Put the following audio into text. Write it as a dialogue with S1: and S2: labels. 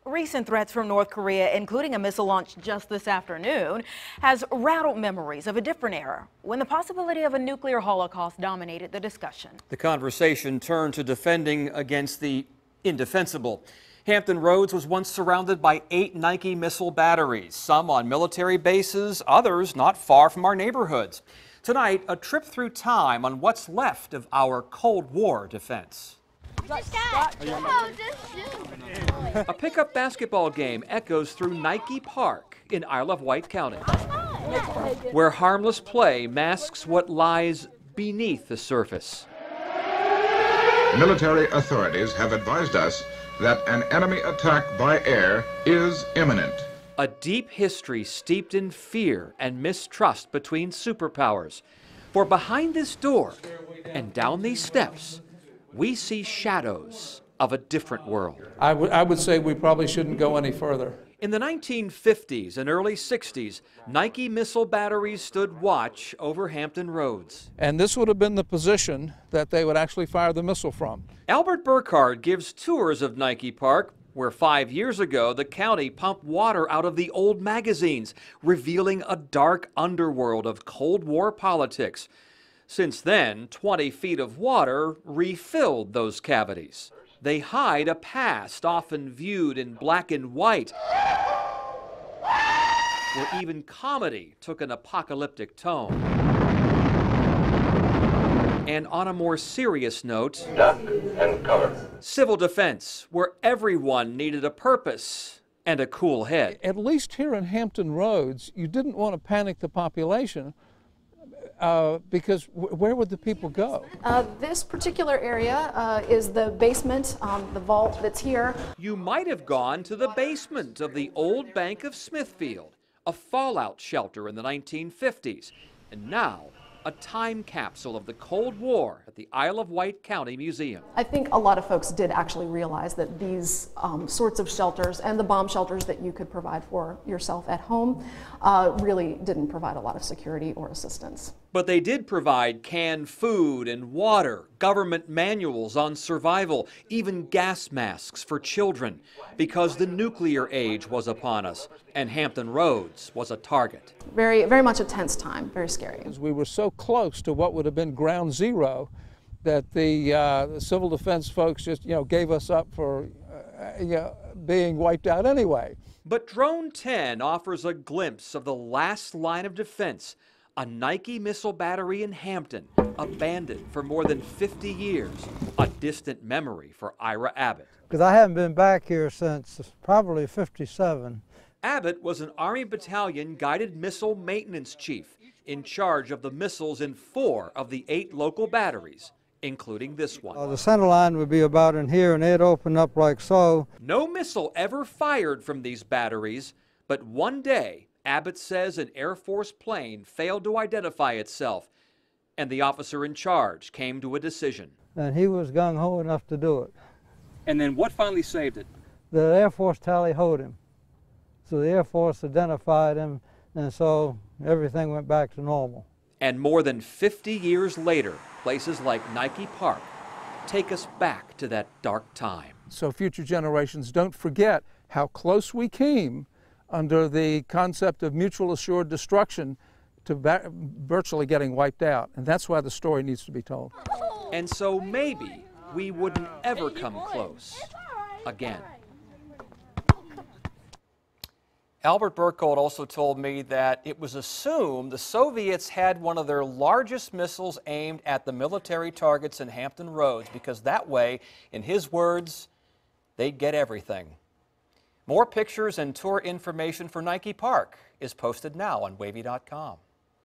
S1: Recent threats from North Korea, including a missile launch just this afternoon, has rattled memories of a different era when the possibility of a nuclear holocaust dominated the discussion.
S2: The conversation turned to defending against the indefensible. Hampton Roads was once surrounded by 8 Nike missile batteries, some on military bases, others not far from our neighborhoods. Tonight, a trip through time on what's left of our Cold War defense. A pickup basketball game echoes through Nike Park in Isle of Wight County, where harmless play masks what lies beneath the surface.
S3: Military authorities have advised us that an enemy attack by air is imminent.
S2: A deep history steeped in fear and mistrust between superpowers. For behind this door and down these steps, we see shadows of a different world.
S4: I would say we probably shouldn't go any further.
S2: In the 1950s and early 60s, Nike missile batteries stood watch over Hampton Roads.
S4: And this would have been the position that they would actually fire the missile from.
S2: Albert Burkhardt gives tours of Nike Park, where 5 years ago the county pumped water out of the old magazines, revealing a dark underworld of Cold War politics. Since then, 20 feet of water refilled those cavities. They hide a past often viewed in black and white, where even comedy took an apocalyptic tone. And on a more serious note,
S5: duck and cover.
S2: Civil defense, where everyone needed a purpose and a cool head.
S4: At least here in Hampton Roads, you didn't want to panic the population because where would the people go?
S6: This particular area is the basement, the vault that's here.
S2: You might have gone to the basement of the old Bank of Smithfield, a fallout shelter in the 1950s, and now a time capsule of the Cold War at the Isle of Wight County Museum.
S6: I think a lot of folks did actually realize that these sorts of shelters and the bomb shelters that you could provide for yourself at home really didn't provide a lot of security or assistance.
S2: But they did provide canned food and water, government manuals on survival, even gas masks for children, because the nuclear age was upon us, and Hampton Roads was a target.
S6: Very, very much a tense time, very scary.
S4: We were so close to what would have been ground zero that the civil defense folks just, gave us up for being wiped out anyway.
S2: But Drone 10 offers a glimpse of the last line of defense. A Nike missile battery in Hampton, abandoned for more than 50 years. A distant memory for Ira Abbott.
S7: Because I haven't been back here since probably '57.
S2: Abbott was an Army Battalion Guided Missile Maintenance Chief in charge of the missiles in 4 of the 8 local batteries, including this one.
S7: The center line would be about in here and it'd open up like so.
S2: No missile ever fired from these batteries, but one day Abbott says an Air Force plane failed to identify itself, and the officer in charge came to a decision.
S7: And he was gung-ho enough to do it.
S2: And then what finally saved it?
S7: The Air Force tally-hoed him. So the Air Force identified him, and so everything went back to normal.
S2: And more than 50 years later, places like Nike Park take us back to that dark time.
S4: So future generations don't forget how close we came under the concept of mutual assured destruction to virtually getting wiped out. And that's why the story needs to be told.
S2: And so maybe we wouldn't ever come close again. Albert Burkhardt also told me that it was assumed the Soviets had one of their largest missiles aimed at the military targets in Hampton Roads because that way, in his words, they'd get everything. More pictures and tour information for Nike Park is posted now on wavy.com.